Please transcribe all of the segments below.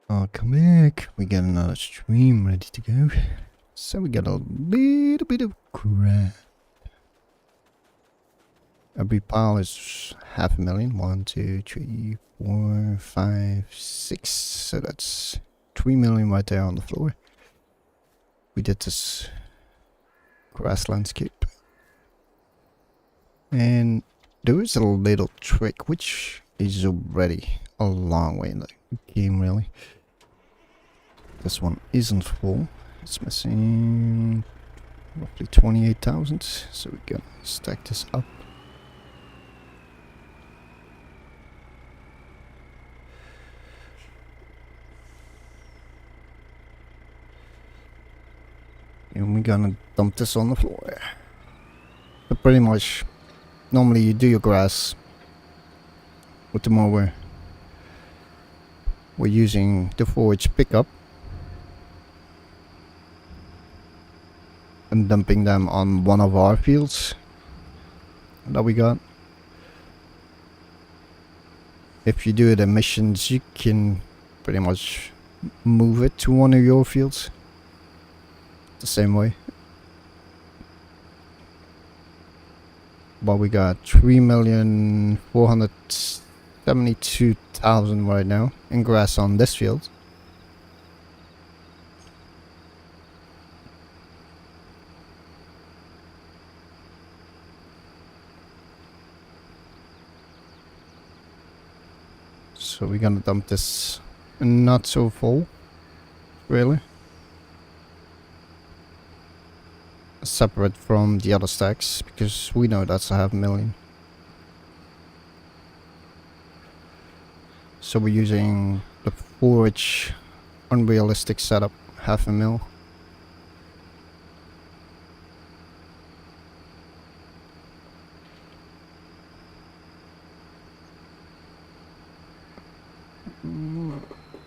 Oh, come back. We got another stream ready to go. So we got a little bit of crap. Every pile is 500,000. 1, 2, 3, 4, 5, 6. So that's 3 million right there on the floor. We did this grass landscape. And there is a little trick which is already a long way in the game, really. This one isn't full. It's missing roughly 28,000. So we can stack this up. And we're gonna dump this on the floor. But pretty much, normally you do your grass with the mower. We're using the forage pickup and dumping them on one of our fields that we got. If you do the missions, you can pretty much move it to one of your fields the same way. But we got 3,472,000 right now in grass on this field. So we're gonna dump this not so full, really. Separate from the other stacks, because we know that's 500,000. So we're using the forage unrealistic setup, 500,000.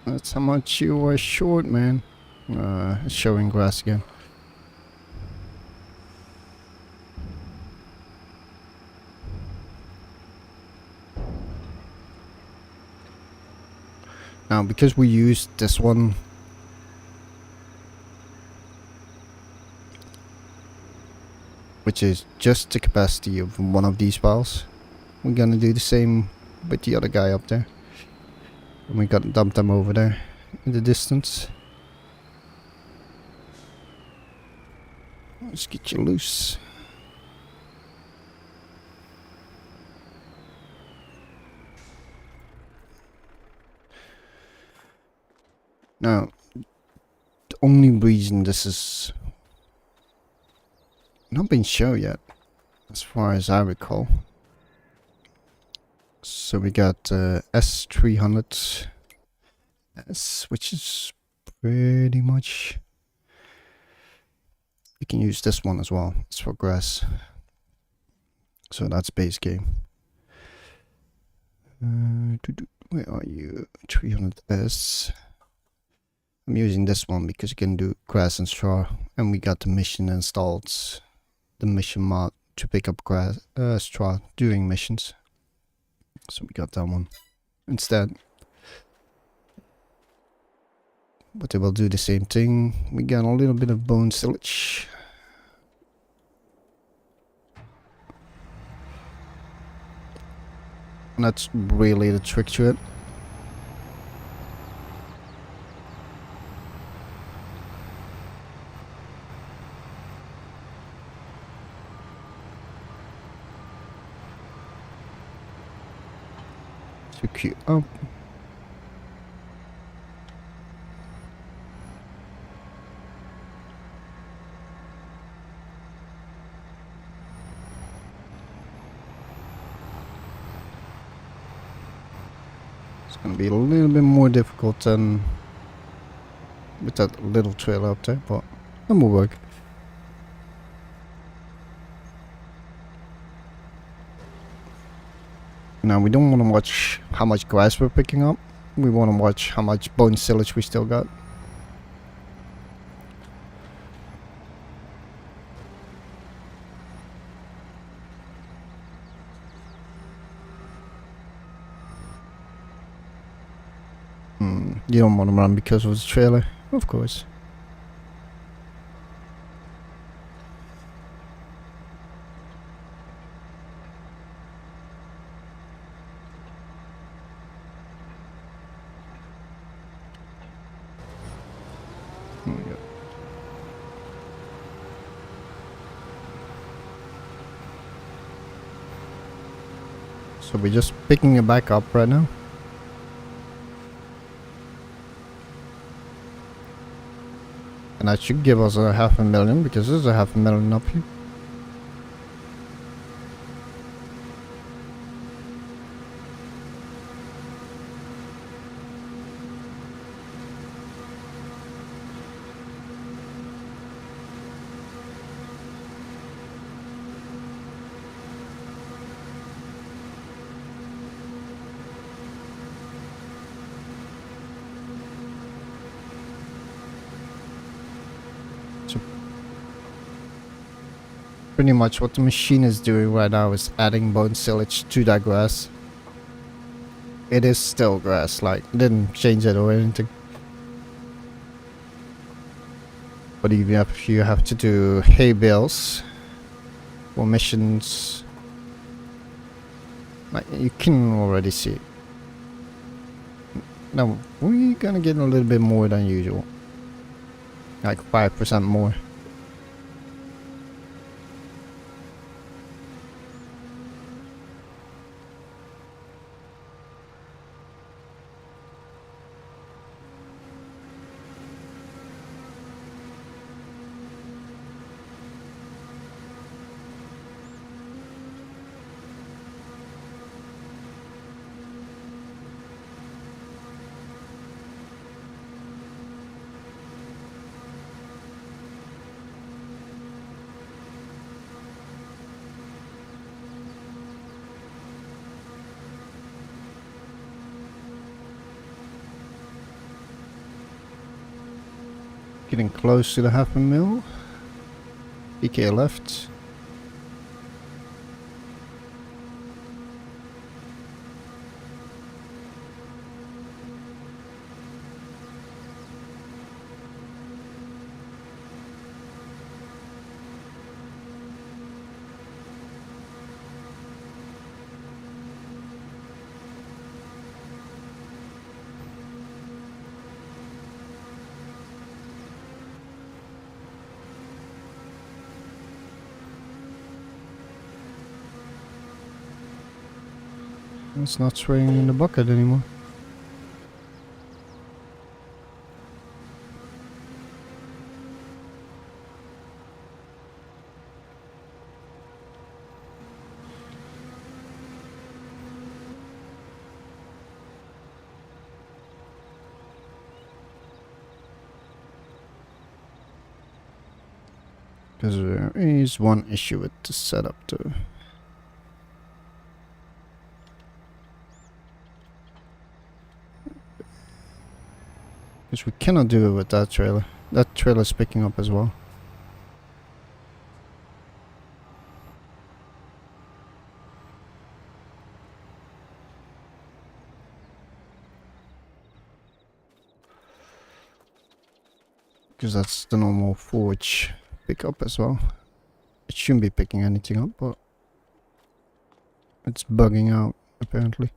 That's how much you were short, man. Showing grass again. Now, because we used this one, which is just the capacity of one of these piles, we're gonna do the same with the other guy up there. And we gotta dump them over there in the distance. Let's get you loose. Now, the only reason this is not been shown yet, as far as I recall. So we got S300S, which is pretty much... You can use this one as well. It's for grass. So that's base game. Where are you? 300S. I'm using this one because you can do grass and straw, and we got the mission installed, the mission mod to pick up grass, straw during missions. So we got that one instead. But they will do the same thing. We got a little bit of bone silage. And that's really the trick to it. To queue up. It's gonna be a little bit more difficult than with that little trail out there, but that will work. Now we don't want to watch how much grass we're picking up. We want to watch how much bone silage we still got. You don't want to run because of the trailer, of course. Yeah. So we're just picking it back up right now. And that should give us a 500,000 because there's a 500,000 up here. So pretty much what the machine is doing right now is adding bone silage to that grass. It is still grass, like didn't change it or anything. But even if you have to do hay bales or missions, like you can already see it. Now we're gonna get a little bit more than usual, like 5% more. Getting close to the 500,000. PK left. It's not spraying in the bucket anymore. Because there is one issue with the setup too. Because we cannot do it with that trailer. That trailer is picking up as well. Because that's the normal forage pickup as well. It shouldn't be picking anything up, but it's bugging out apparently.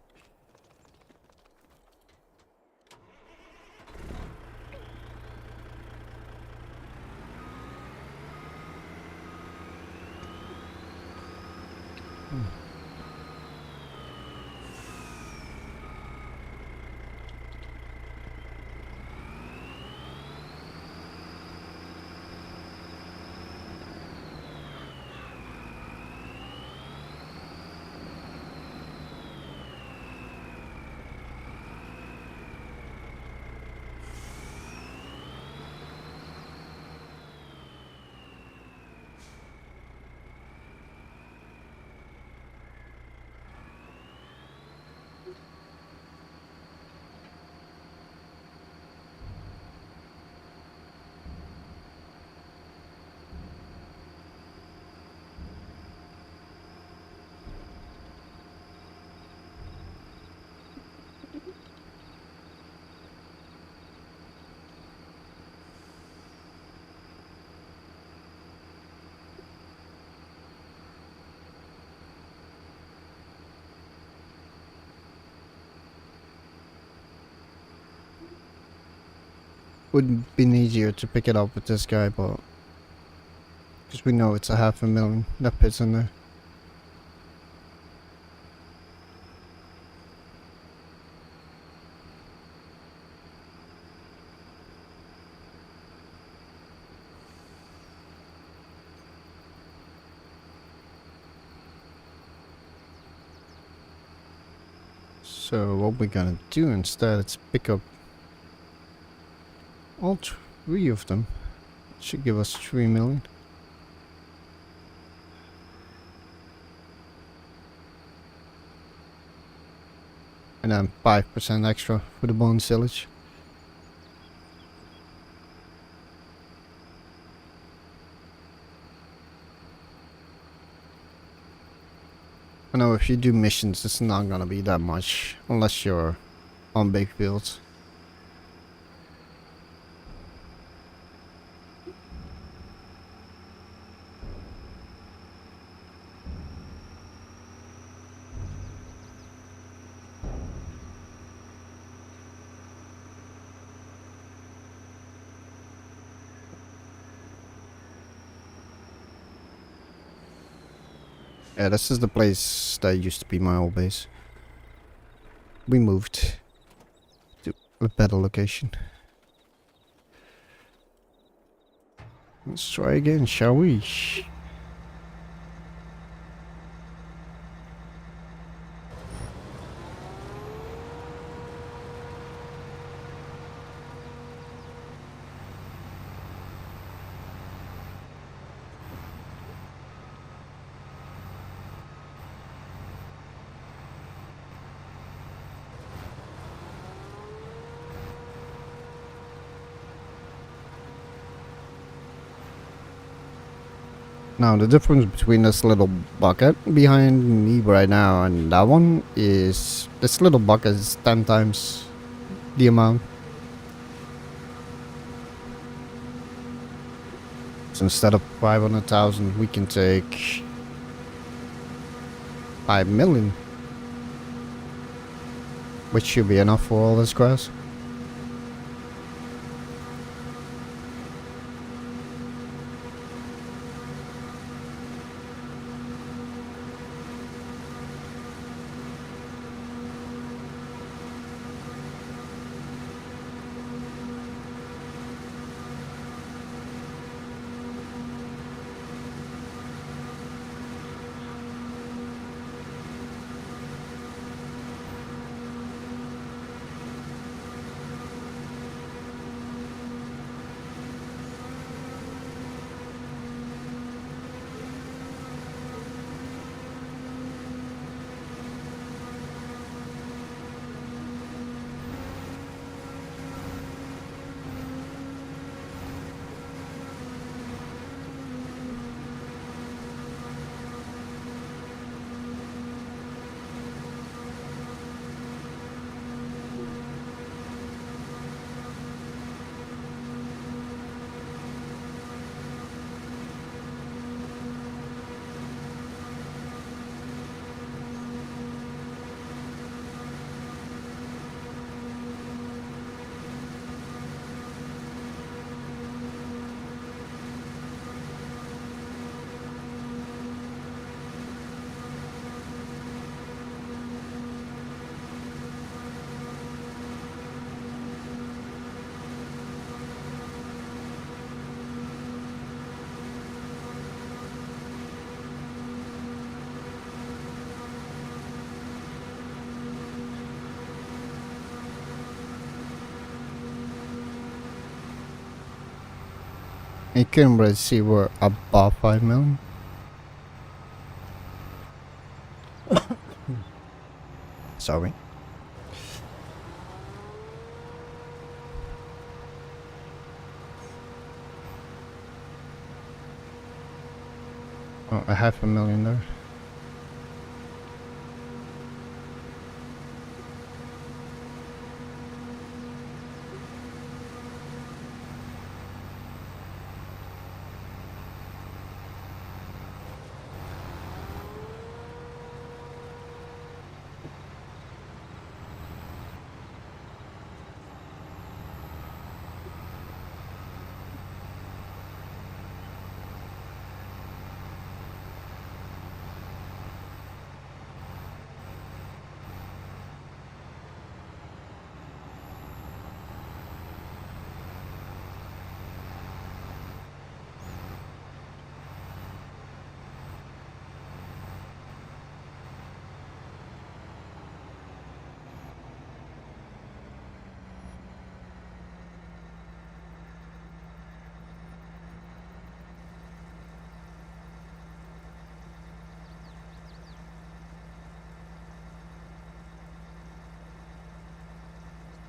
would have been easier to pick it up with this guy, but because we know it's a 500,000 that fits in there. So what we're gonna do instead is pick up all 3 of them. It should give us 3 million. And then 5% extra for the bone silage. I know if you do missions, it's not gonna be that much, unless you're on big fields. Yeah, this is the place that used to be my old base. We moved to a better location. Let's try again, shall we? Now the difference between this little bucket behind me right now and that one is this little bucket is 10 times the amount. So instead of 500,000 we can take 5 million, which should be enough for all this grass. You can already see we're above 5 million. Sorry. Oh, 500,000 there.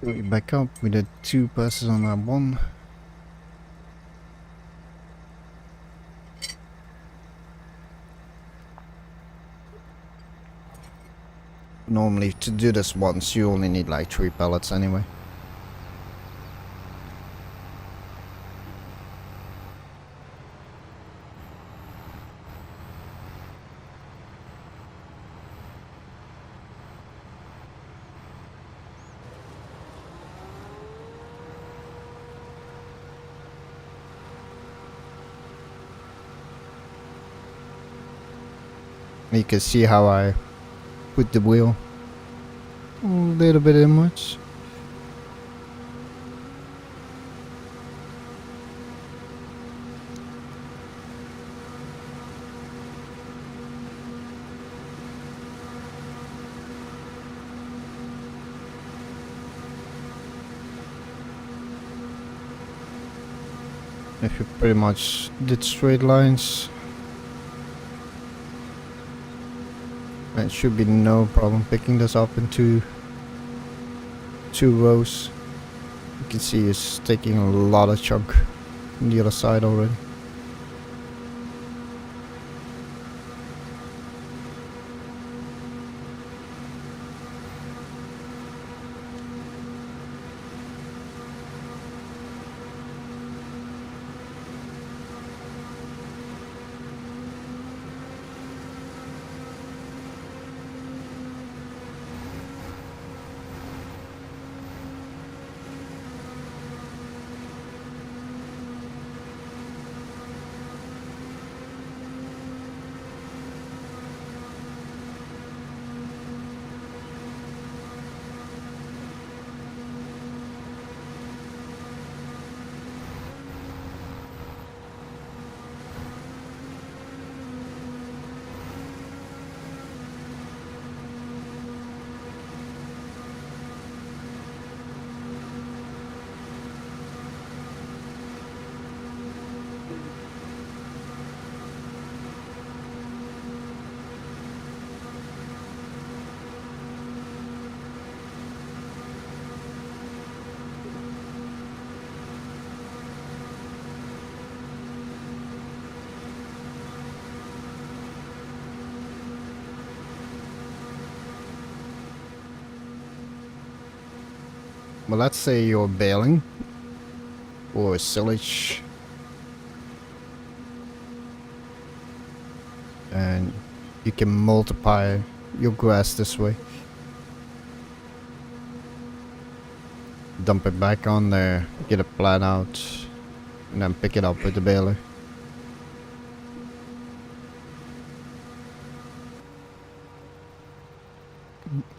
Fill it back up. We did 2 passes on that one. Normally to do this once you only need like 3 pallets anyway. You can see how I put the wheel a little bit in much. If you pretty much did straight lines, it should be no problem picking this up into 2 rows. You can see it's taking a lot of chunk from the other side already. Well, let's say you're baling or silage, and you can multiply your grass this way. Dump it back on there, get it plowed out, and then pick it up with the baler.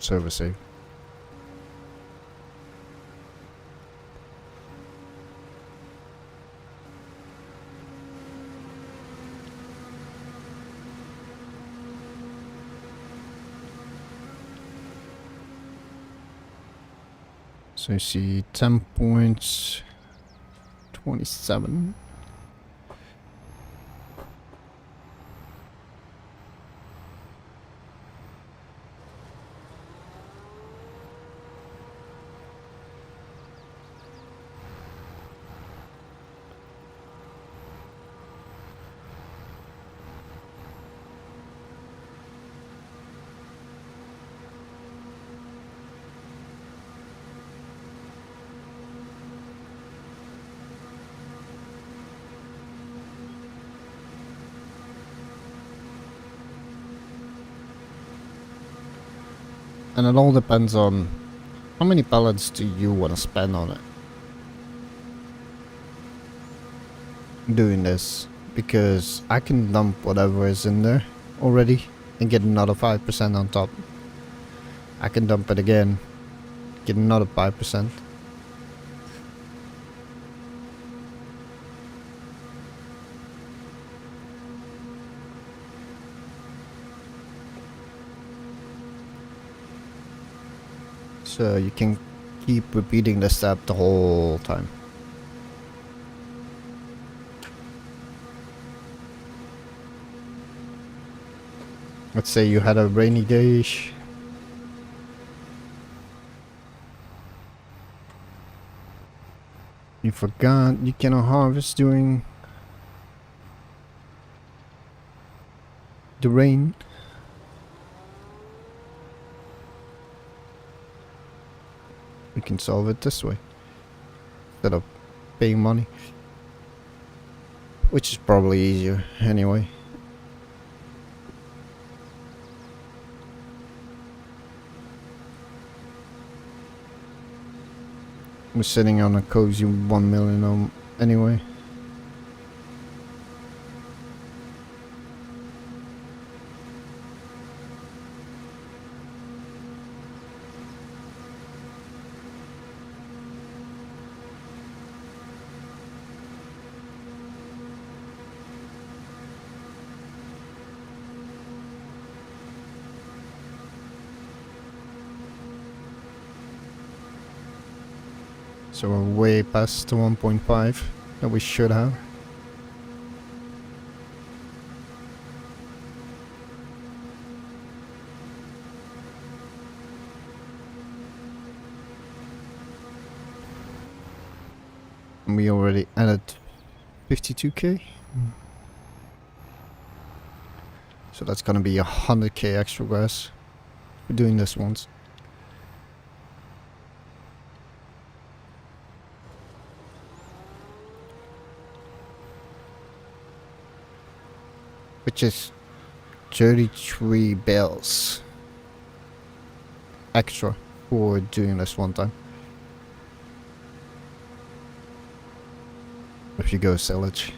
Service save. So you see 10 points, 27. And it all depends on how many pallets do you want to spend on it doing this, because I can dump whatever is in there already and get another 5% on top. I can dump it again, get another 5%. So you can keep repeating the step the whole time. Let's say you had a rainy day. You forgot you cannot harvest during the rain. We can solve it this way instead of paying money, which is probably easier anyway. We're sitting on a cozy 1 million anyway. So we're way past the 1.5 that we should have. And we already added 52k. So that's gonna be 100k extra grass for doing this once. Which is 33 bells extra for doing this one time. If you go silage.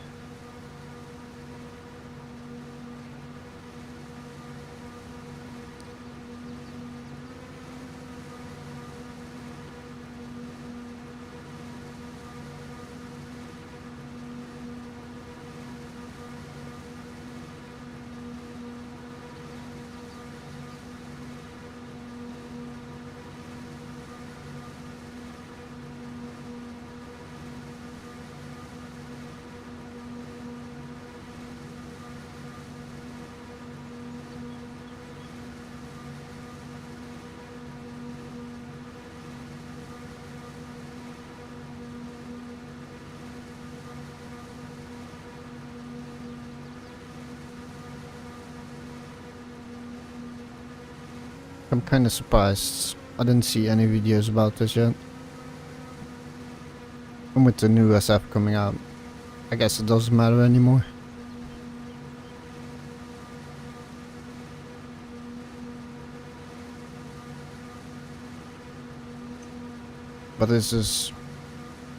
I'm kinda surprised I didn't see any videos about this yet. And with the new SF coming out, I guess it doesn't matter anymore. But this is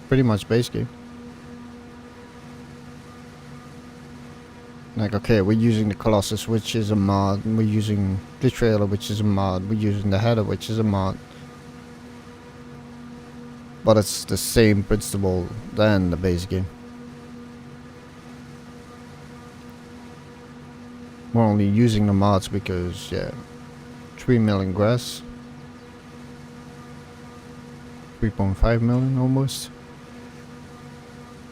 pretty much base game. Like, okay, we're using the Colossus, which is a mod, and we're using the trailer, which is a mod, we're using the header, which is a mod. But it's the same principle than the base game. We're only using the mods because, yeah, 3 million grass. 3.5 million almost.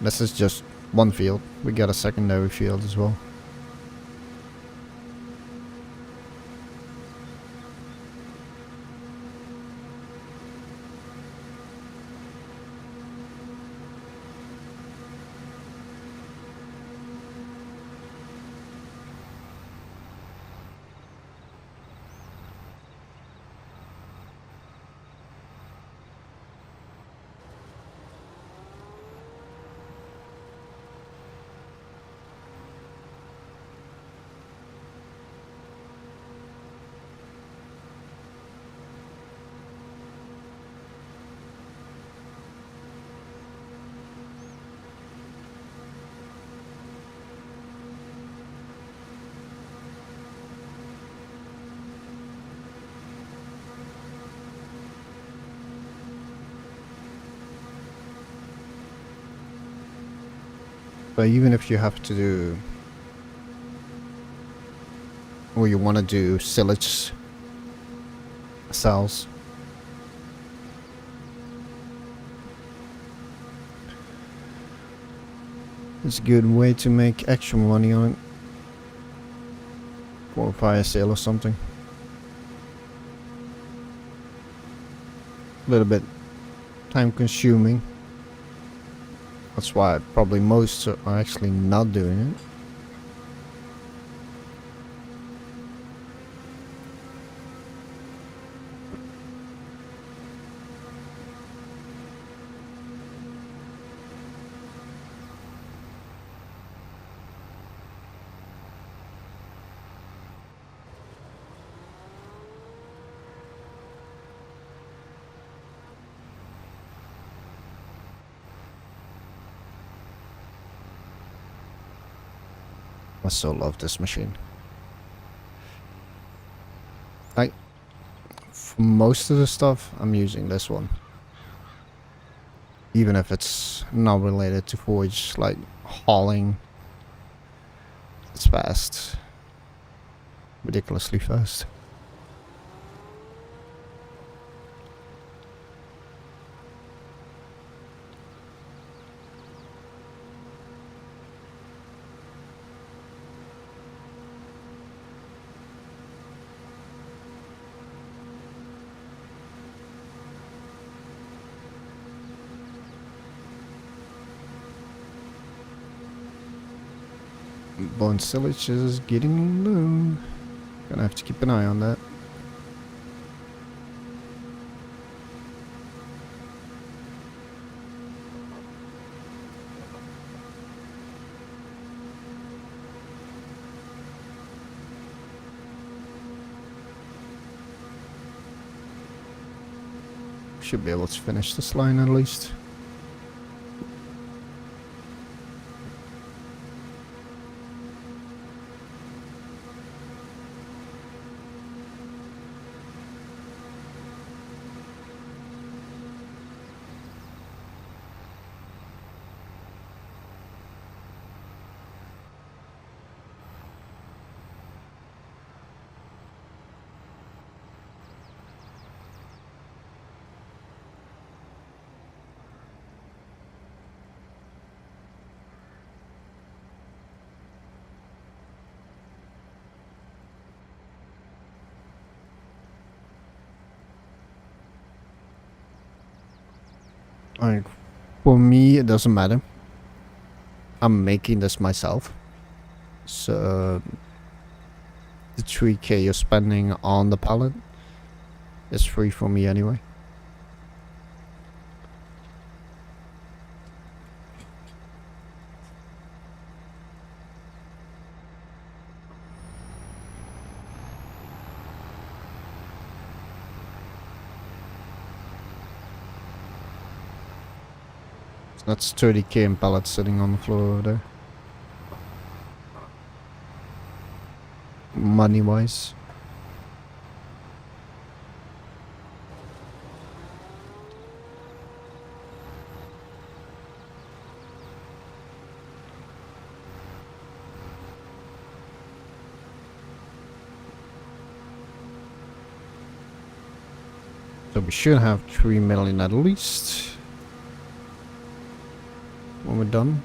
This is just one field. We got a secondary field as well. But even if you have to do, or you want to do silage cells, it's a good way to make extra money on it. For a fire sale or something. A little bit time consuming, That's why probably most are actually not doing it. I so love this machine. Like, for most of the stuff, I'm using this one. Even if it's not related to forage, like hauling. It's fast. Ridiculously fast. Bone silage is getting low. Gonna have to keep an eye on that. Should be able to finish this line at least. Like, for me, it doesn't matter. I'm making this myself. So, the 3k you're spending on the pallet is free for me anyway. So that's 30k in pallets sitting on the floor over there. Money wise. So we should have 3 million at least when we're done.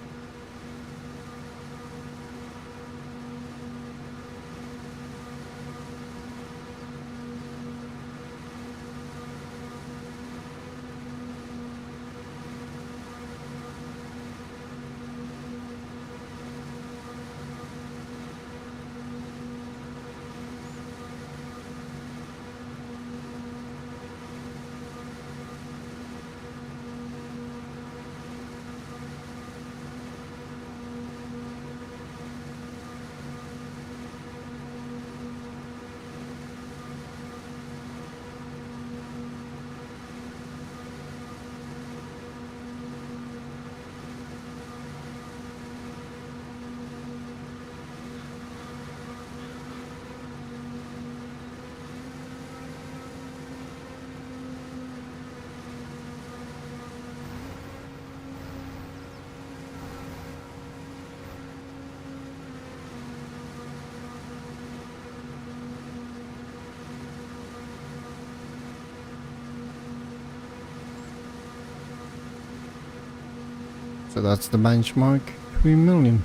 So that's the benchmark, 3 million.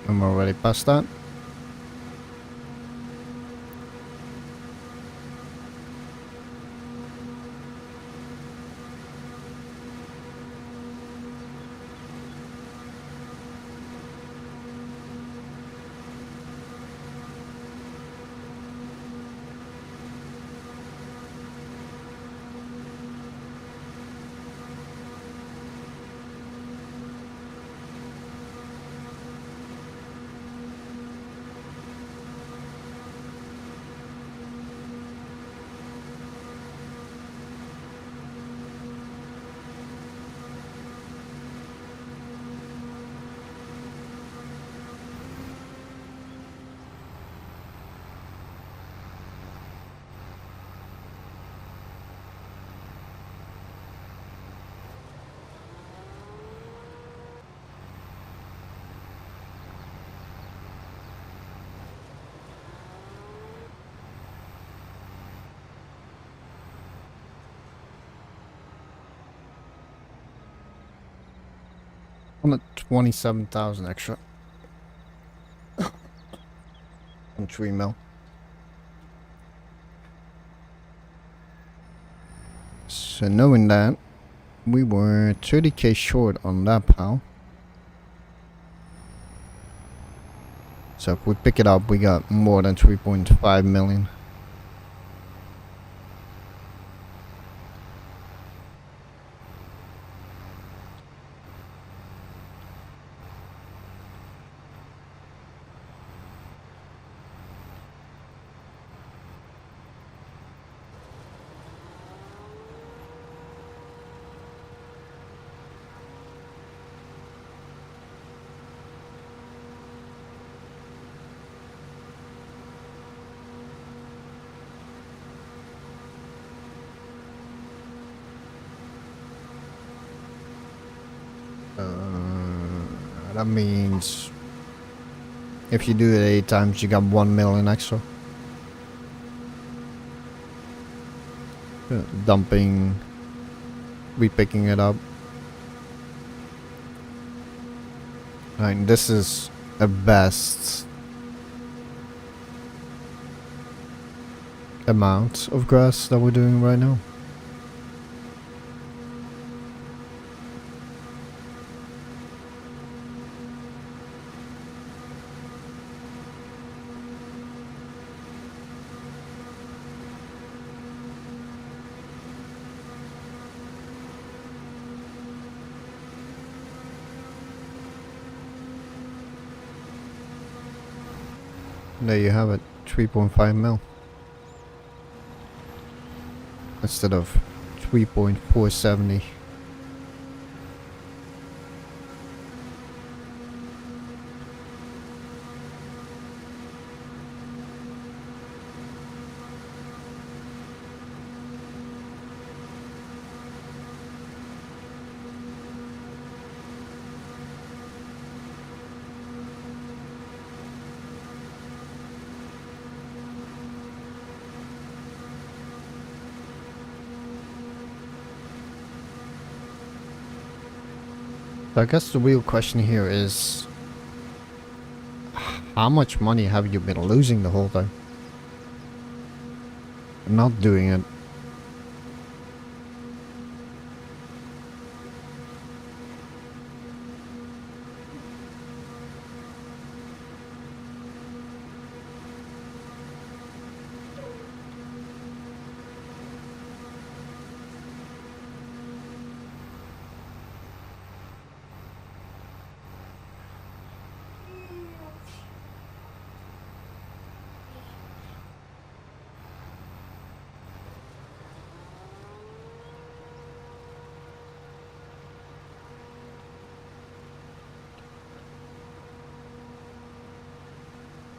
I'm already past that. 127,000 extra. On 3 mil. So knowing that, we were 30k short on that pal. So if we pick it up, we got more than 3.5 million. That means if you do it 8 times, you got 1 million extra. Dumping, repicking it up. And this is a best amount of grass that we're doing right now. There you have it, 3.5 mil. Instead of 3.470. So I guess the real question here is, how much money have you been losing the whole time? Not doing it.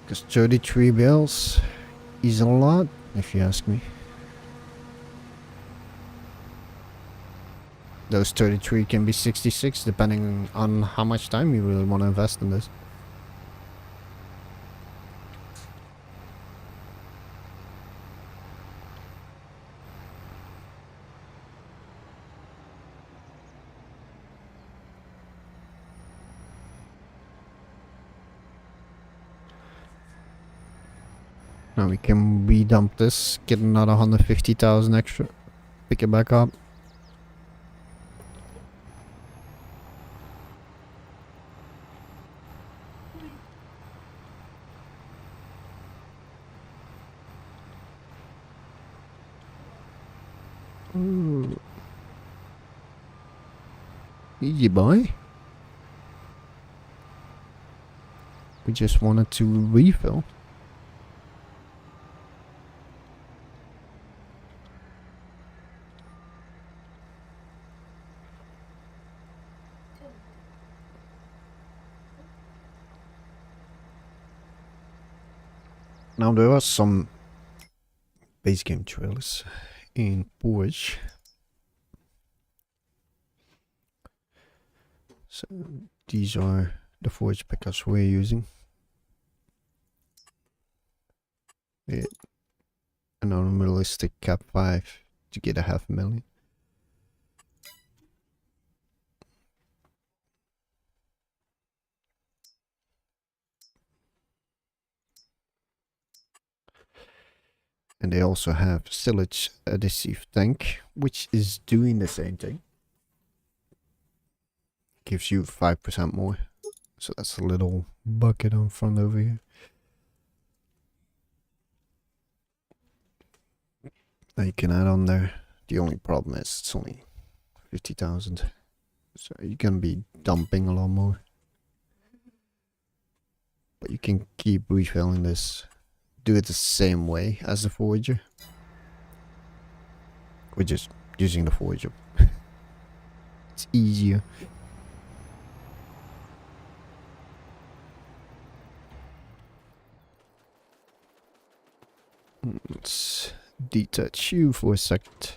Because 33 bills is a lot, if you ask me. Those 33 can be 66 depending on how much time you really want to invest in this. Now we can redump this, get another 150,000 extra, pick it back up. Ooh. Easy boy. We just wanted to refill. Now there are some base game trailers in forage. So these are the forage pickups we're using. An unrealistic cap 5 to get a 500,000. And they also have silage adhesive tank, which is doing the same thing. Gives you 5% more. So that's a little bucket on front over here. That you can add on there. The only problem is it's only 50,000. So you're gonna be dumping a lot more. But you can keep refilling this. Do it the same way as the forager. We're just using the forager. It's easier. Let's detach you for a second.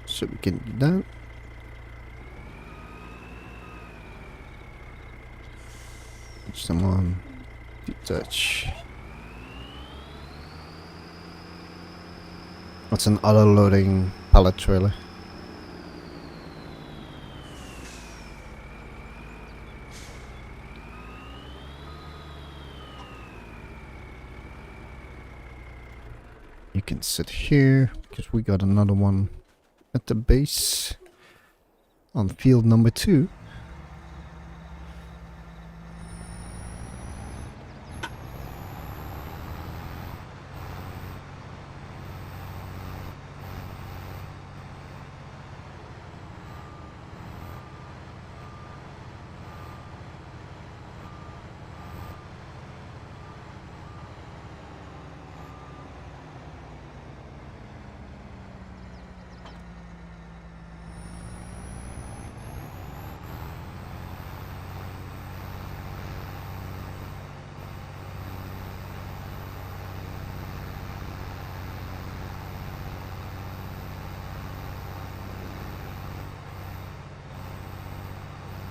So we can do that. Switch them on. Detach. That's an auto loading pallet trailer. You can sit here because we got another one at the base on field number 2.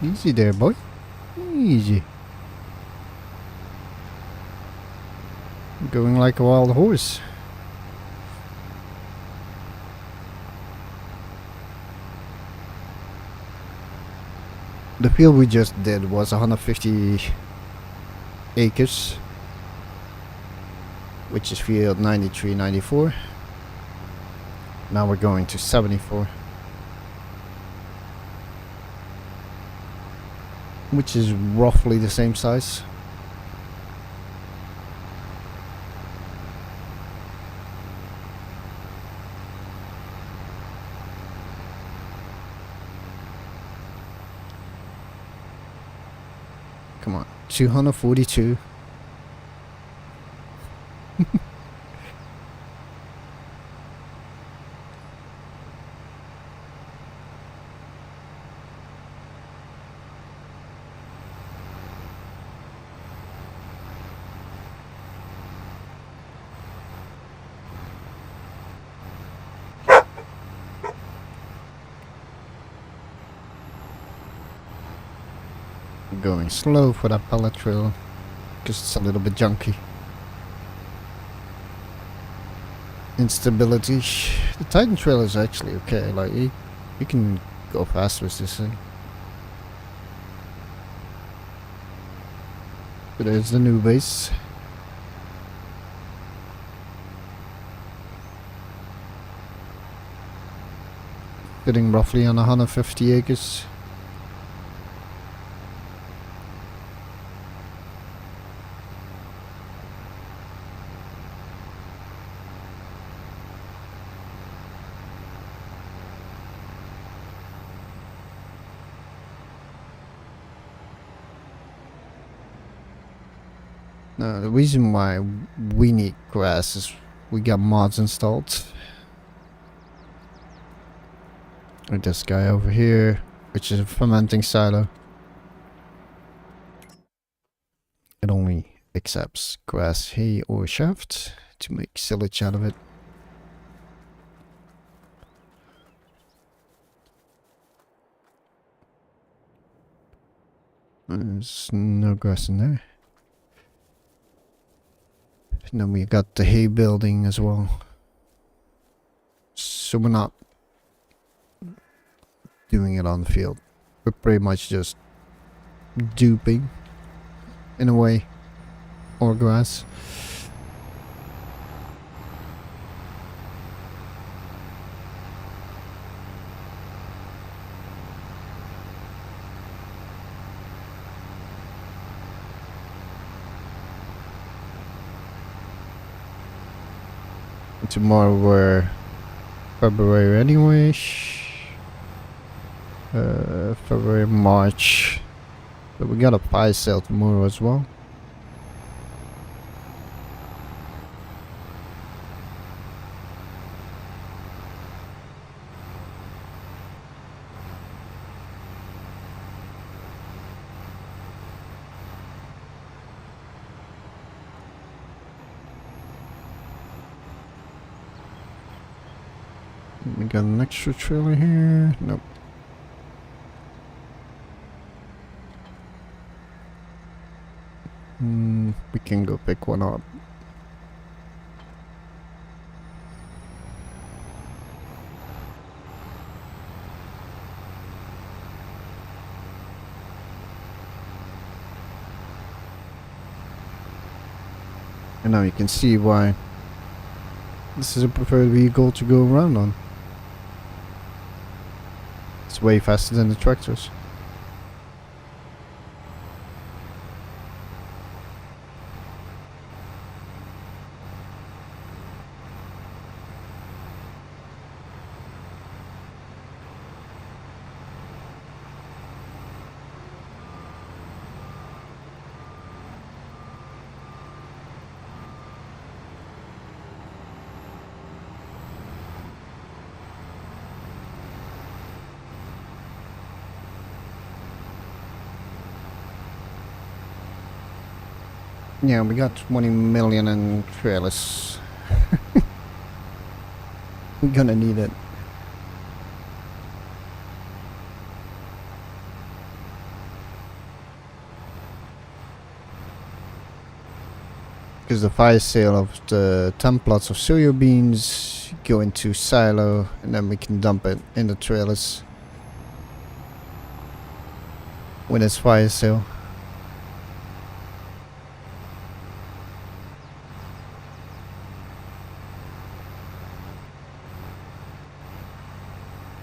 Easy there, boy. Easy. Going like a wild horse. The field we just did was 150 acres, which is field 93, 94. Now we're going to 74. Which is roughly the same size. Come on, 242. Going slow for that pallet trail because it's a little bit junky. Instability. The Titan trail is actually okay. Like you can go fast with this thing. But there's the new base. Sitting roughly on 150 acres. No, the reason why we need grass is we got mods installed. Like this guy over here, which is a fermenting silo. It only accepts grass, hay or shaft to make silage out of it. There's no grass in there. And then we got the hay building as well. So we're not doing it on the field. We're pretty much just duping, in a way, or grass. Tomorrow we're February anyway. February, March. But we got a pie sale tomorrow as well. We got an extra trailer here. Nope. We can go pick one up. And now you can see why this is a preferred vehicle to go around on. It's way faster than the tractors. Yeah, we got 20 million in trailers. We're gonna need it. Because the fire sale of the 10 plots of soya beans go into silo and then we can dump it in the trailers when it's fire sale.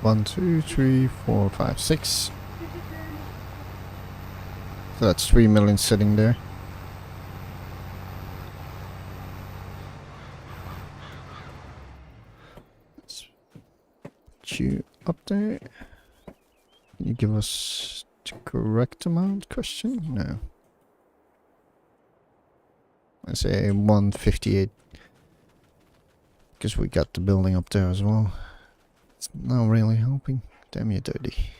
One, two, three, four, five, six. So that's 3 million sitting there. Let's put you up there. Can you give us the correct amount? Question? No. I say 158. Because we got the building up there as well. It's not really helping. Damn you, dirty.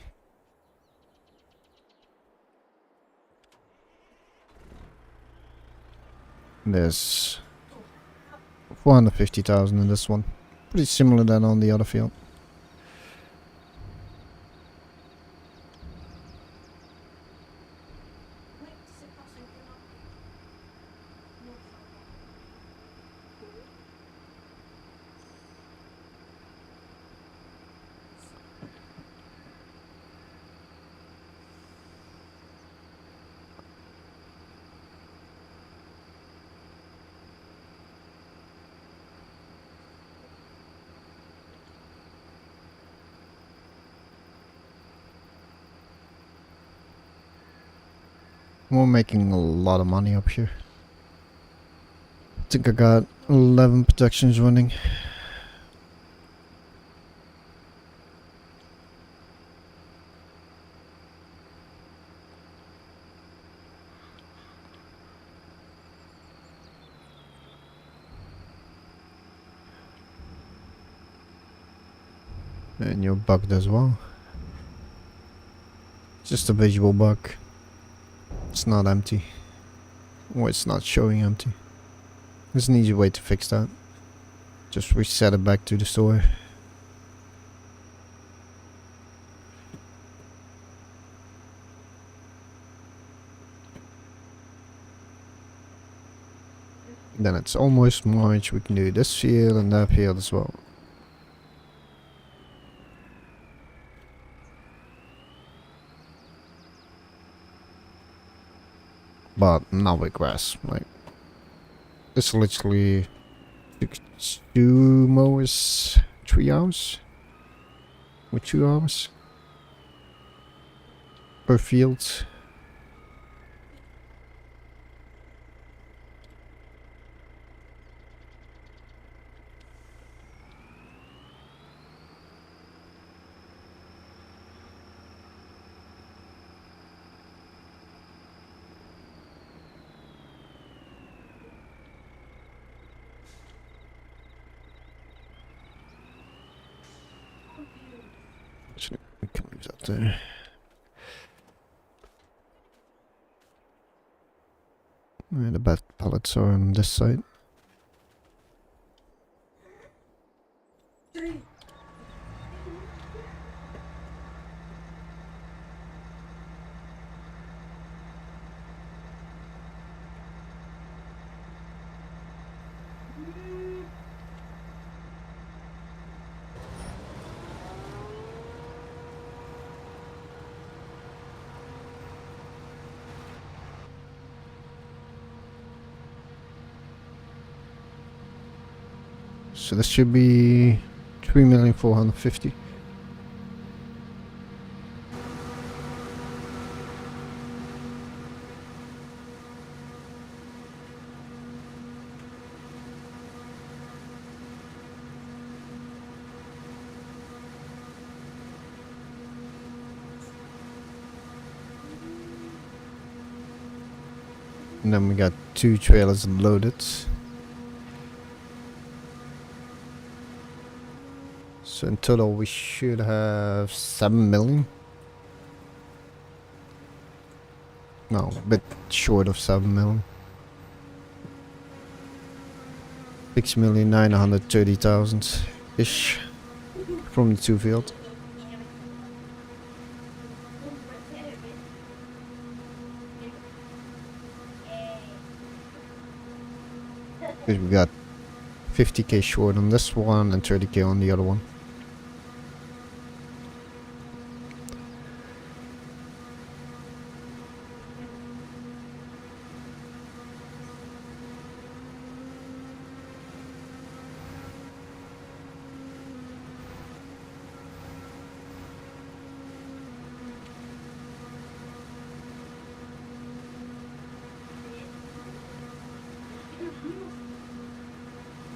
There's 450,000 in this one. Pretty similar than on the other field. We're making a lot of money up here. I think I got 11 productions running. And you're bugged as well. Just a visual bug. It's not empty. Or it's not showing empty. There's an easy way to fix that. Just reset it back to the store. Then it's almost March. We can do this field and that field as well. But not with grass. Like, it's literally 2 mowers, 3 hours. With 2 hours per field. We can leave that there. And the bad pallets are on this side. So this should be 3,450,000. And then we got 2 trailers loaded. So in total we should have 7 million. No, a bit short of 7 million. 6,930,000 ish from the 2 field. Because we got 50k short on this one and 30k on the other one.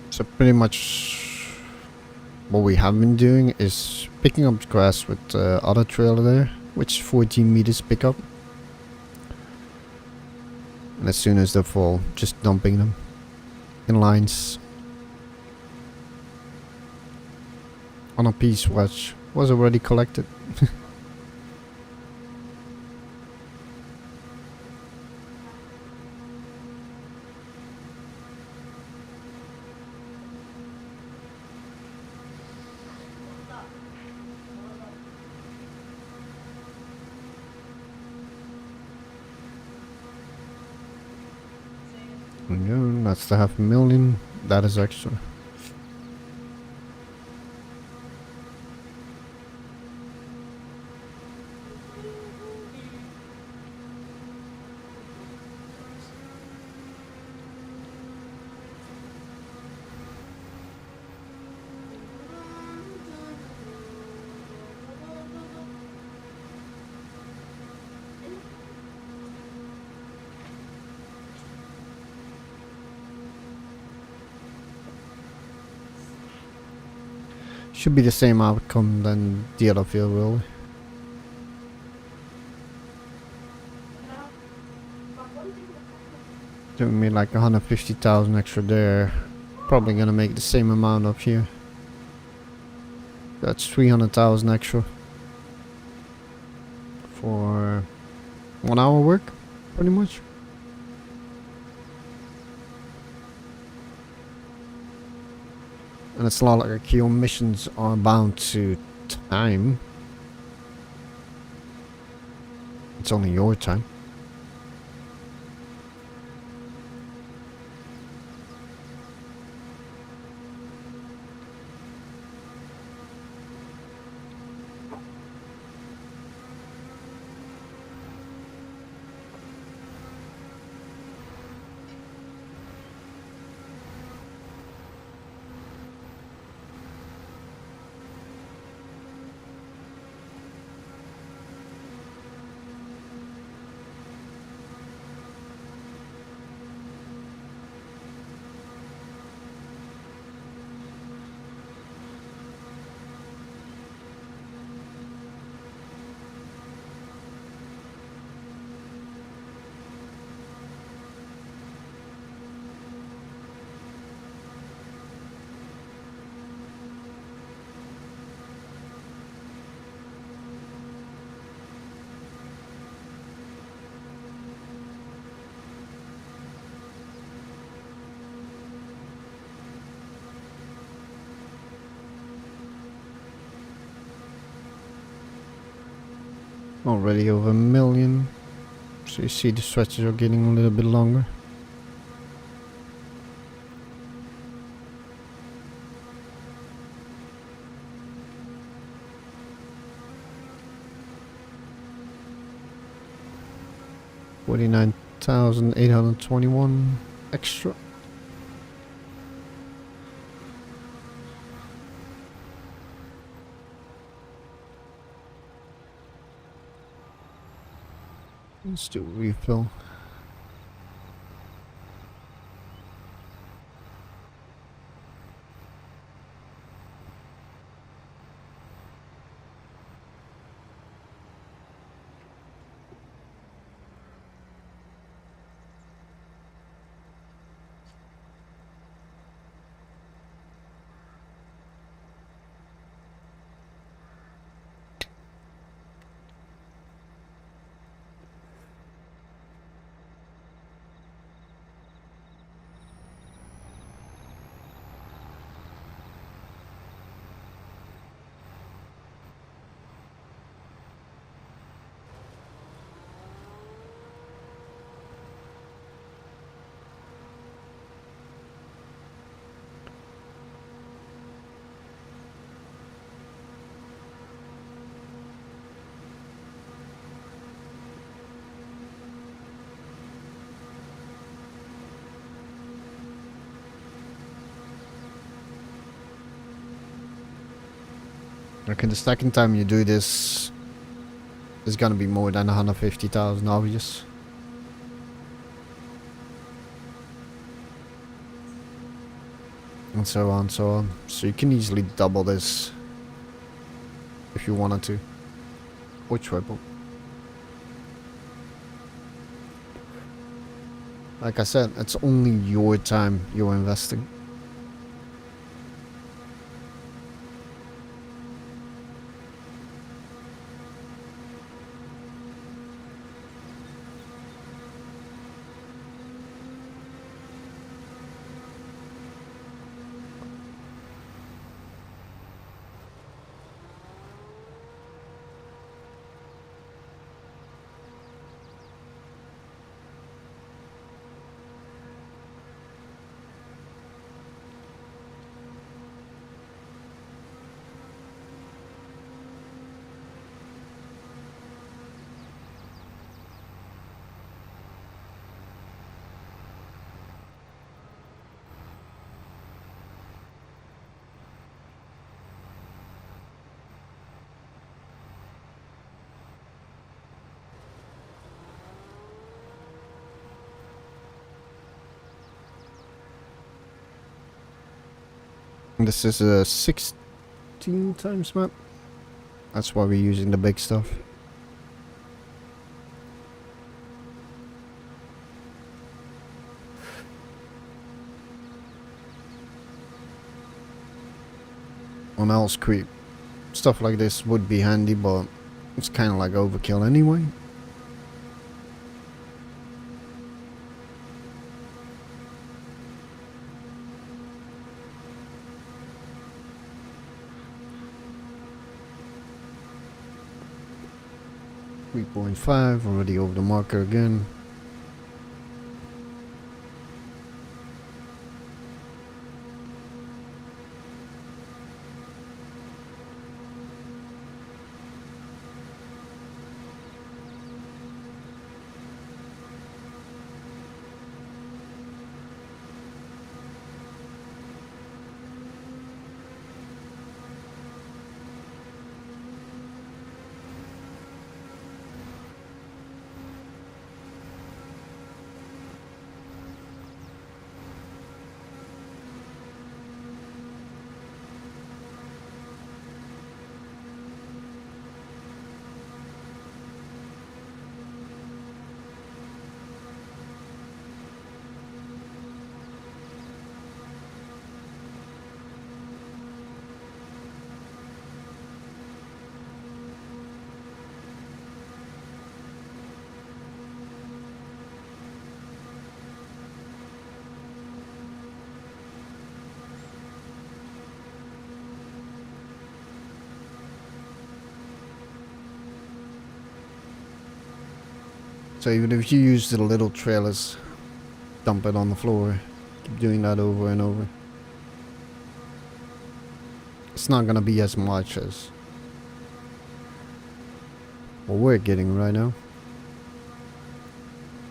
So pretty much what we have been doing is picking up grass with the other trailer there, which is 14 meters pickup. And as soon as they fall, just dumping them in lines on a piece which was already collected. No, that's the 500,000. That is extra. Should be the same outcome than the other field, really. Doing me like 150,000 extra there. Probably gonna make the same amount up here. That's 300,000 extra for 1 hour work, pretty much. And it's not like your missions are bound to time. It's only your time. Already over 1,000,000. So you see the stretches are getting a little bit longer. $49,821 extra. Let's do a refill. Okay, the second time you do this is gonna be more than 150,000, obvious. And so on, so on. So you can easily double this if you wanted to. Or triple. Like I said, it's only your time you're investing. This is a 16 times map. That's why we're using the big stuff. On else creep, stuff like this would be handy, but it's kind of like overkill anyway. .5, already over the marker again. So even if you use the little trailers, dump it on the floor, keep doing that over and over. It's not gonna be as much as what we're getting right now.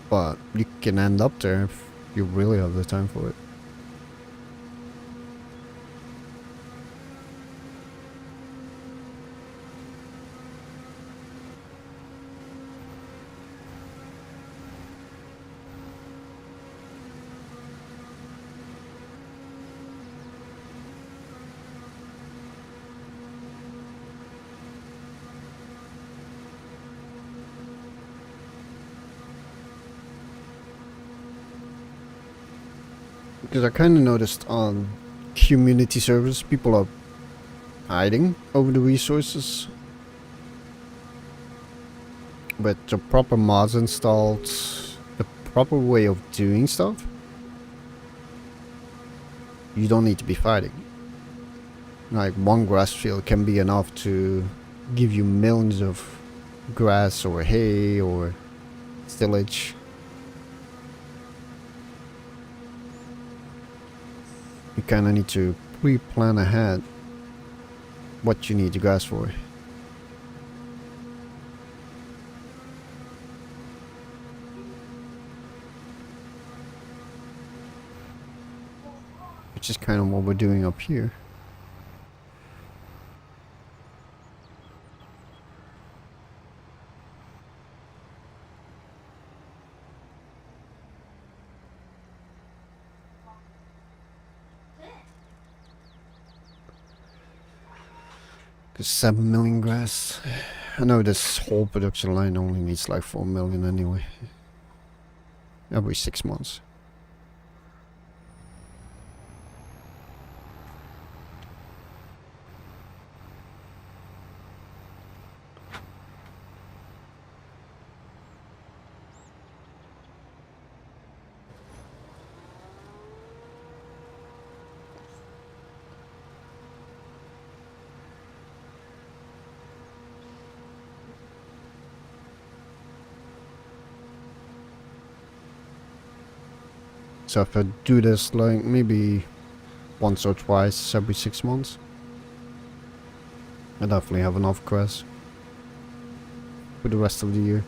But you can end up there if you really have the time for it. Because I kind of noticed on community servers, people are hiding over the resources. With the proper mods installed, the proper way of doing stuff, you don't need to be fighting. Like one grass field can be enough to give you millions of grass or hay or tillage. You kind of need to pre-plan ahead what you need the grass for. Which is kind of what we're doing up here. Because 7 million grass. I know this whole production line only needs like 4 million anyway. Every 6 months. So if I do this like maybe once or twice every 6 months, I definitely have enough grass for the rest of the year.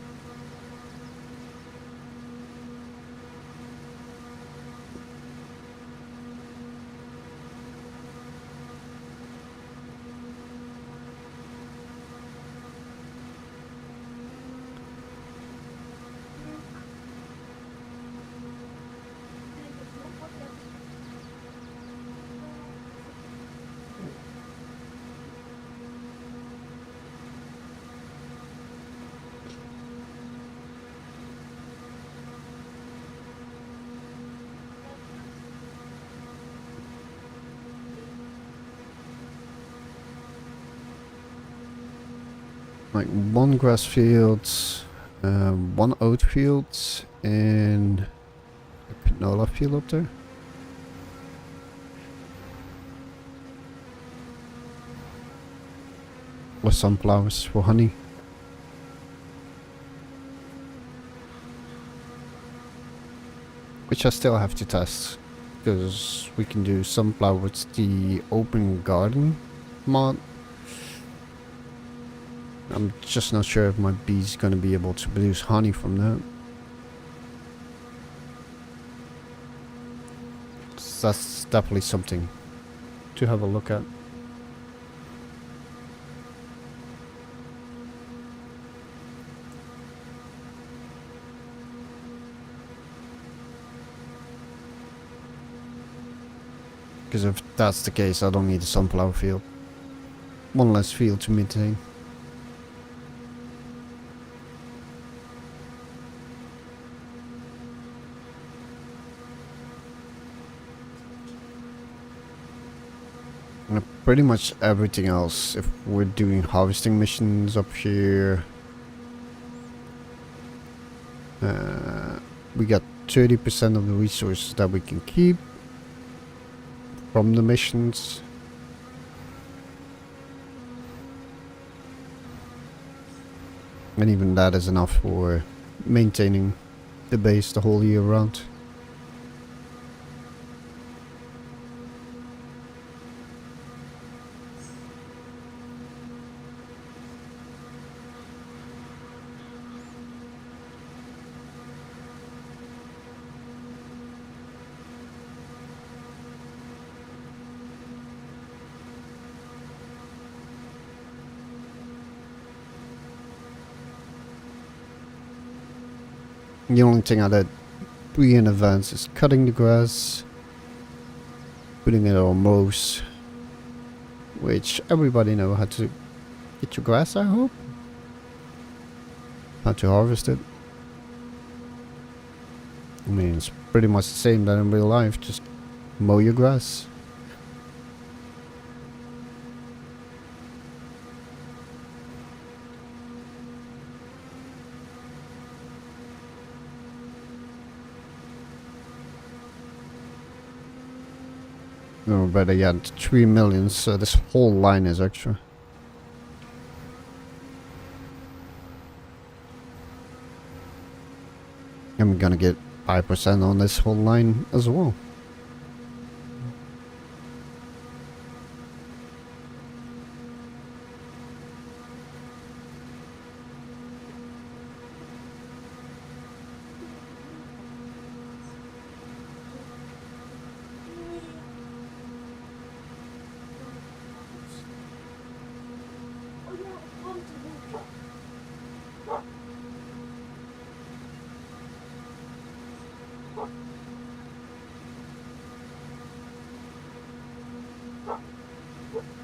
Like one grass field, one oat field, and a canola field up there. Or sunflowers for honey. Which I still have to test, because we can do sunflower with the open garden mod. I'm just not sure if my bee's gonna be able to produce honey from that. So that's definitely something to have a look at. Because if that's the case, I don't need a sunflower field. One less field to maintain. Pretty much everything else, if we're doing harvesting missions up here, we got 30% of the resources that we can keep from the missions. And even that is enough for maintaining the base the whole year round. The only thing I did in advance is cutting the grass, putting it on mows, which everybody know how to get your grass, I hope. How to harvest it. I mean, it's pretty much the same than in real life, just mow your grass. Or better yet, 3 million, so this whole line is extra. And we're gonna get 5% on this whole line as well.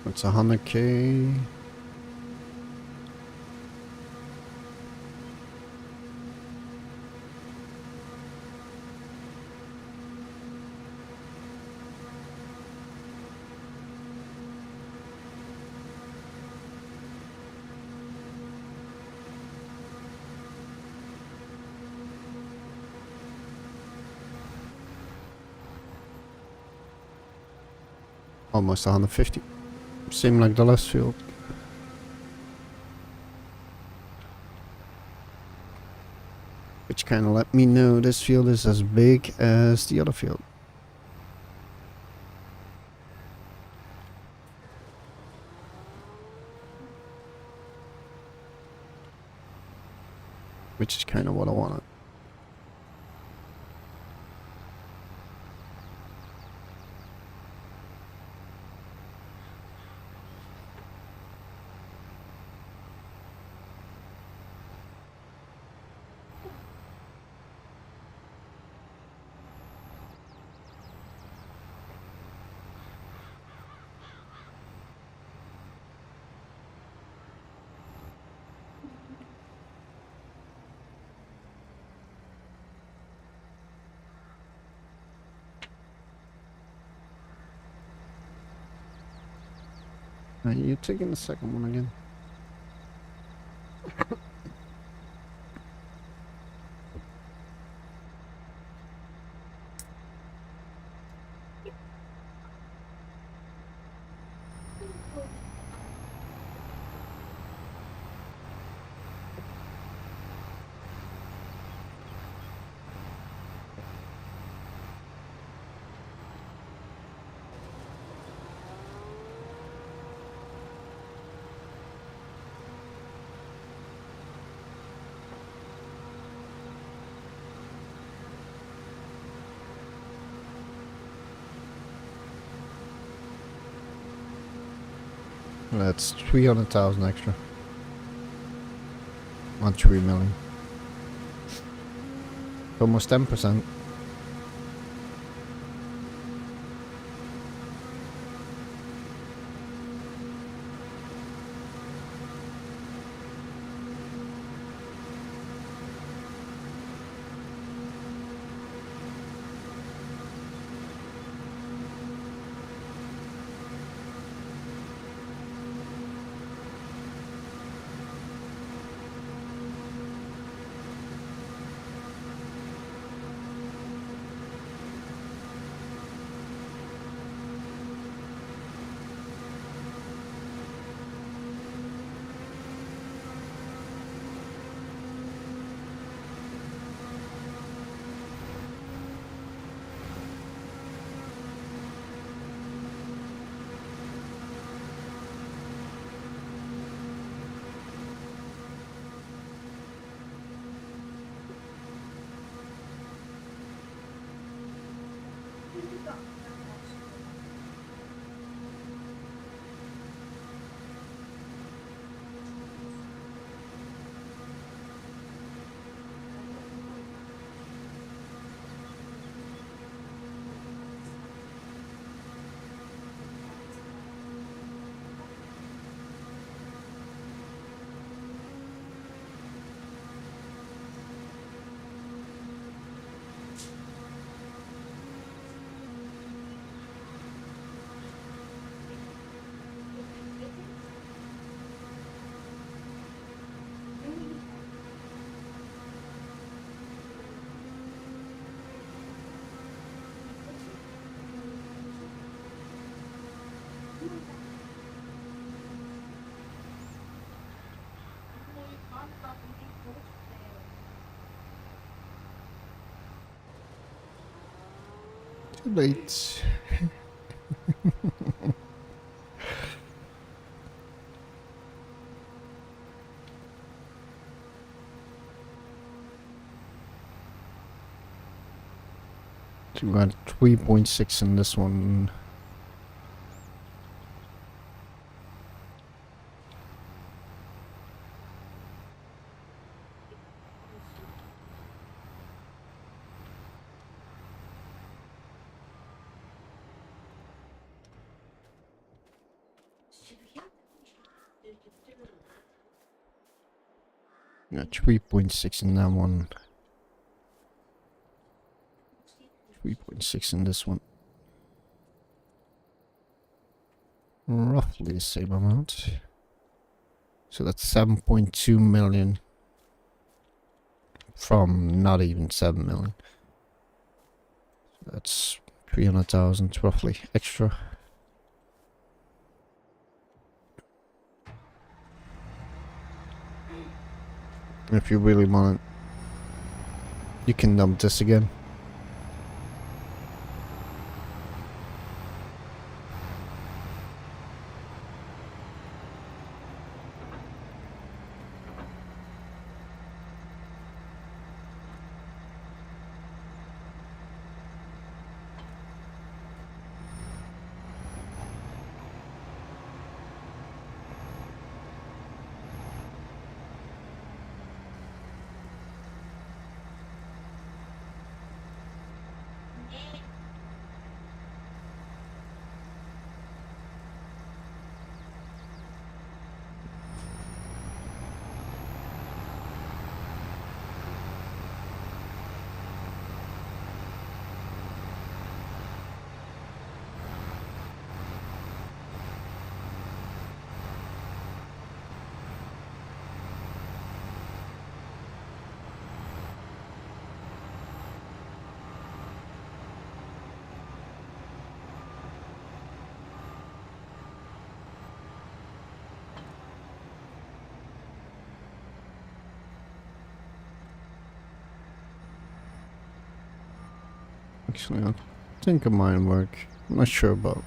It's 100k. Almost 150. Same like the last field. Which kind of let me know this field is as big as the other field. Which is kind of what I wanted. Are you taking the second one again? That's 300,000 extra. On 3 million. Almost 10%. Too late. So we got 3.6 in this one. Got 3.6 in that one. 3.6 in this one. Roughly the same amount. So that's 7.2 million from not even 7 million. So that's 300,000 roughly extra. If you really want it, you can dump this again. Actually, I think it might work. I'm not sure, but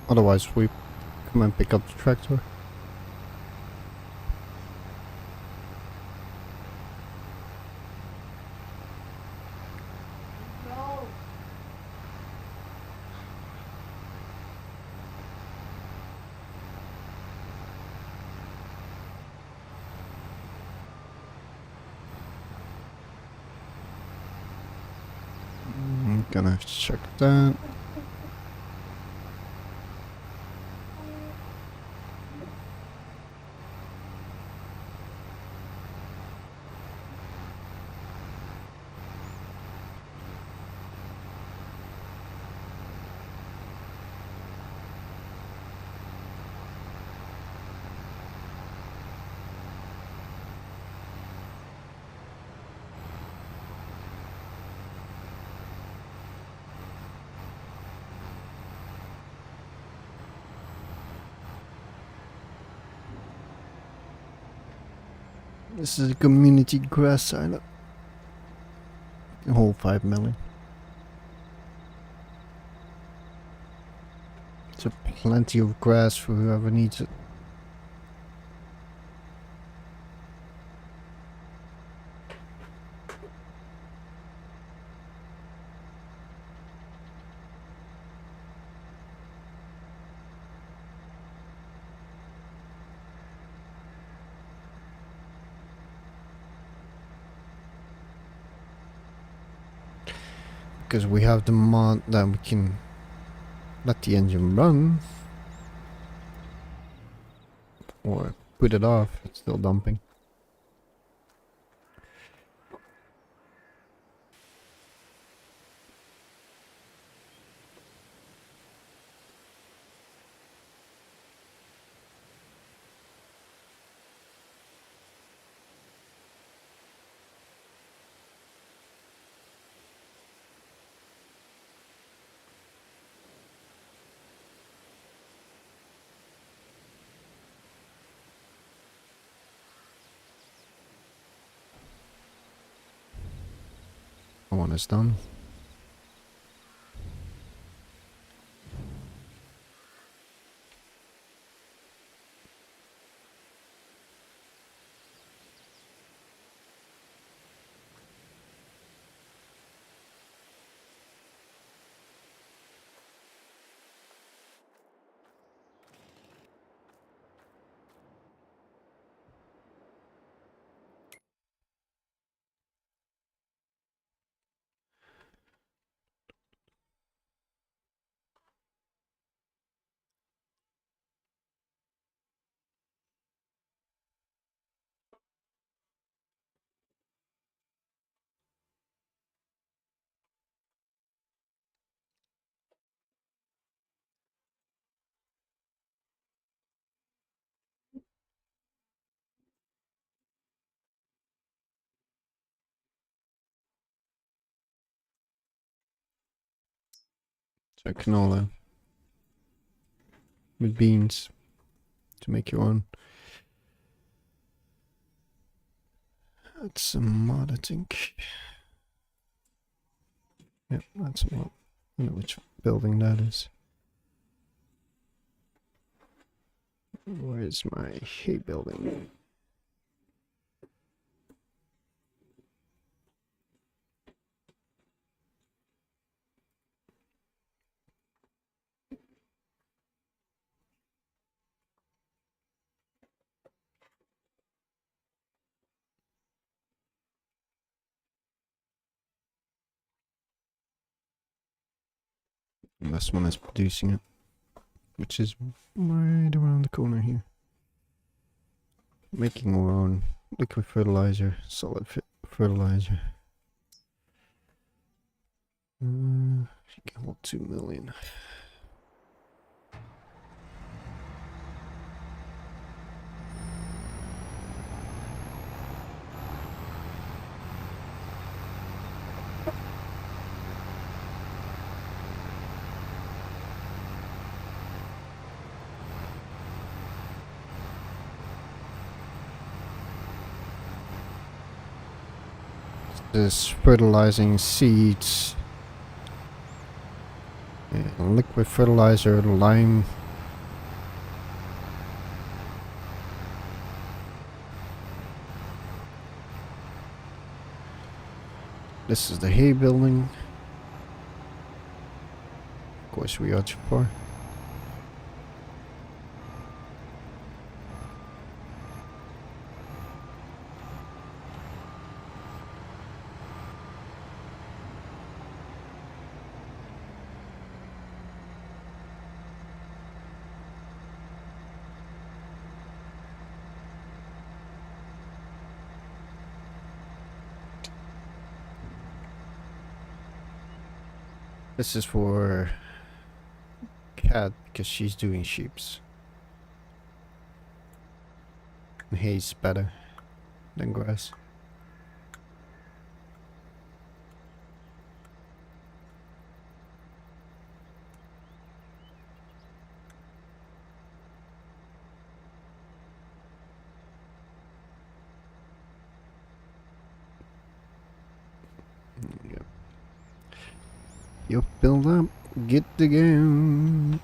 otherwise we come and pick up the tractor. I'm gonna have to check that. This is a community grass silo. A whole 5 million. So plenty of grass for whoever needs it. because we have the mod that we can let the engine run or put it off. It's still dumping. One is done. So canola with beans to make your own. That's a mod, I think. Yep, that's a mod. I don't know which building that is. Where's my hay building? And this one is producing it, which is right around the corner here. Making our own liquid fertilizer, solid fertilizer. She can hold 2 million. This fertilizing seeds, and liquid fertilizer, lime. This is the hay building. Of course, we are too far. This is for cat because she's doing sheeps. And hay's better than grass. Yep. You build up, get the game.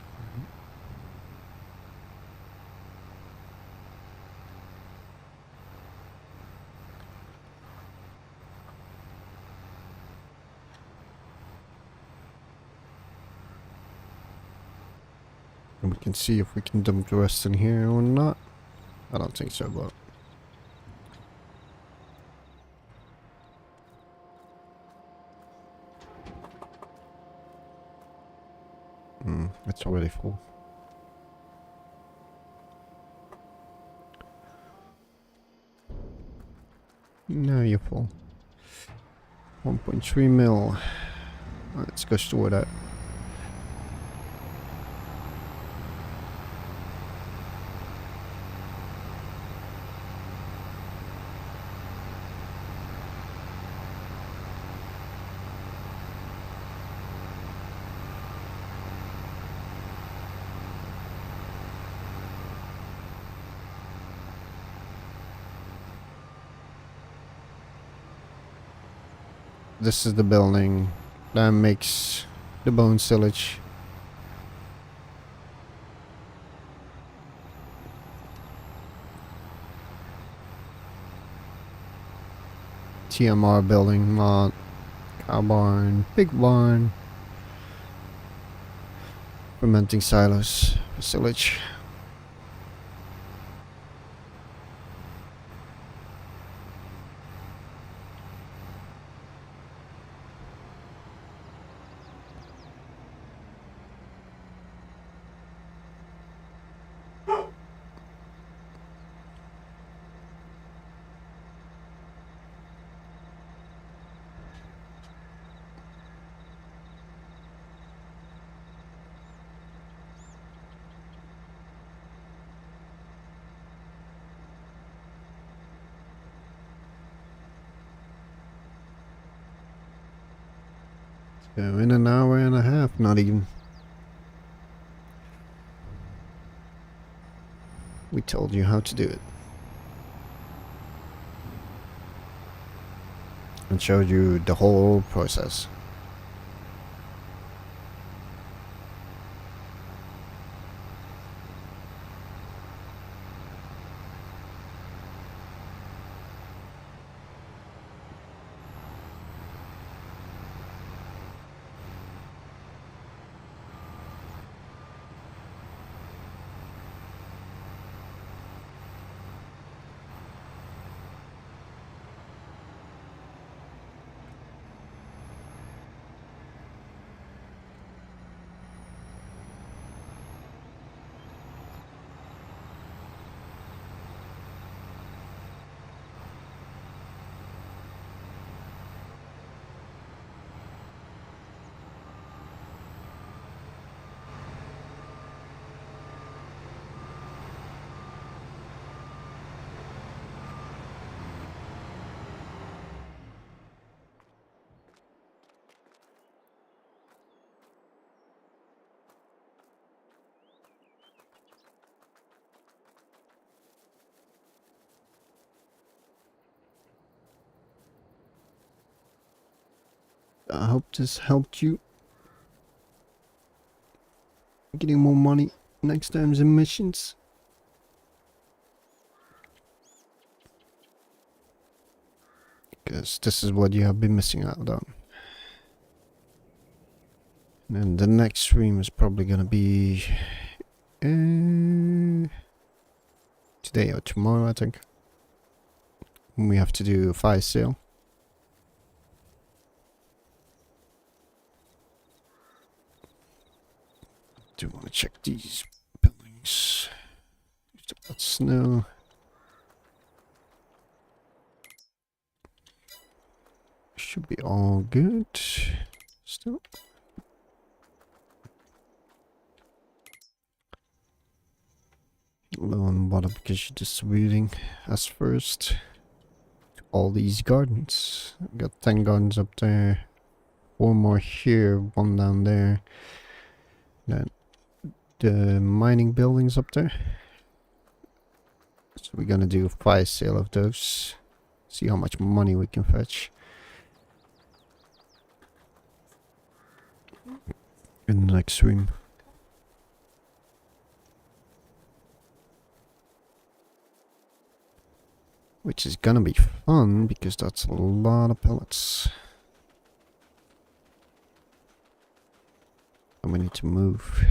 And we can see if we can dump the rest in here or not. I don't think so, but It's already full. Now you're full. 1.3 mil. Let's go store that. This is the building that makes the bone silage. TMR building mod, cow barn, pig barn, fermenting silos for silage. So in an hour and a half, not even. We told you how to do it. And showed you the whole process. I hope this helped you. Getting more money next time's in missions. Because this is what you have been missing out on. And the next stream is probably gonna be today or tomorrow, I think. We have to do a fire sale. Do want to check these buildings. Got snow. Should be all good. Still. Low on water because you're distributing as first. All these gardens. Got 10 gardens up there. 4 more here, 1 down there. Then the mining buildings up there. So we're gonna do a fire sale of those. See how much money we can fetch. In the next stream. Which is gonna be fun because that's a lot of pellets. And we need to move.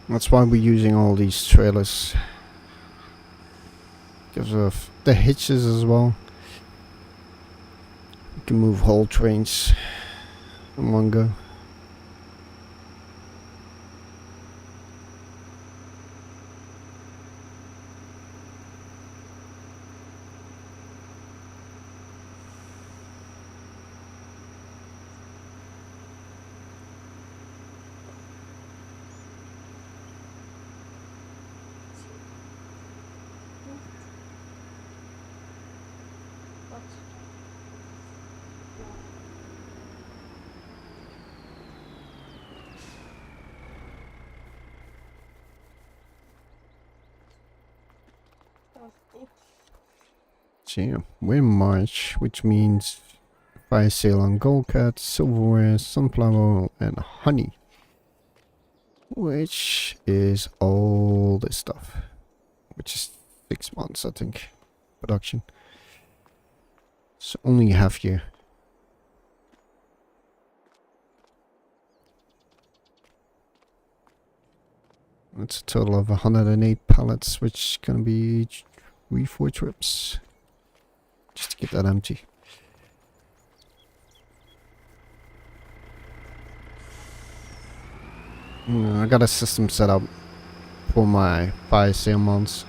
That's why we're using all these trailers. Because of the hitches as well. You can move whole trains in one go. So yeah, we're in March, which means fire sale on gold cat, silverware, sunflower oil, and honey. Which is all this stuff. Which is 6 months, I think, production. So only half year. That's a total of 108 pallets, which is gonna be 3-4 trips. Just to get that empty. I got a system set up for my fire sale months.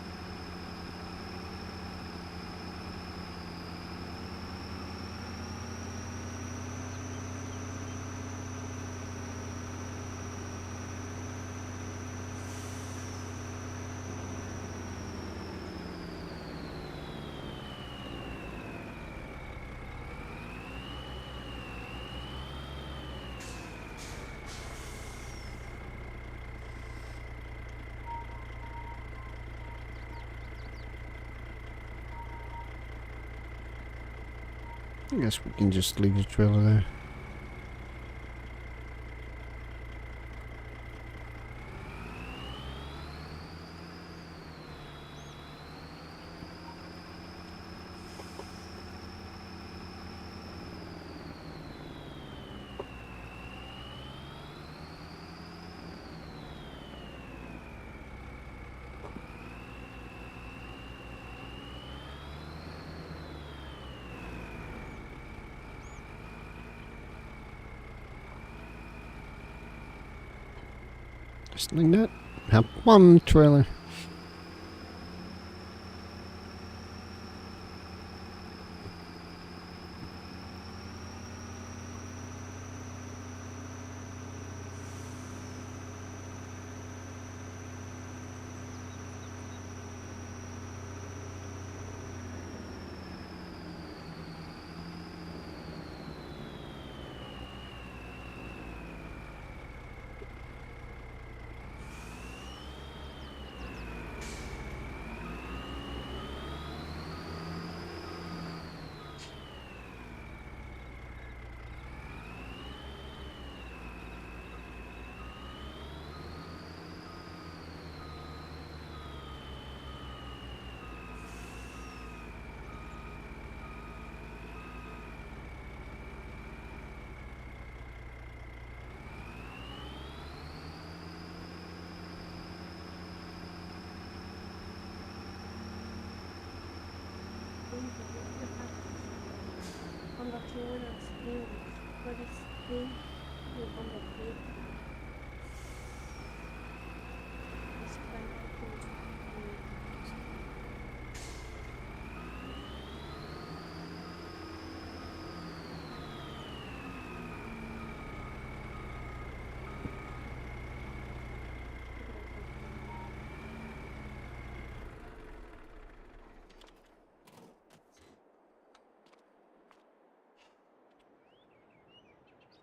I guess we can just leave the trailer there. Just like that. Have one trailer.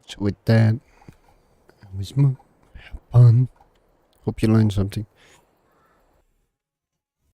So with that, it was fun. Hope you learned something.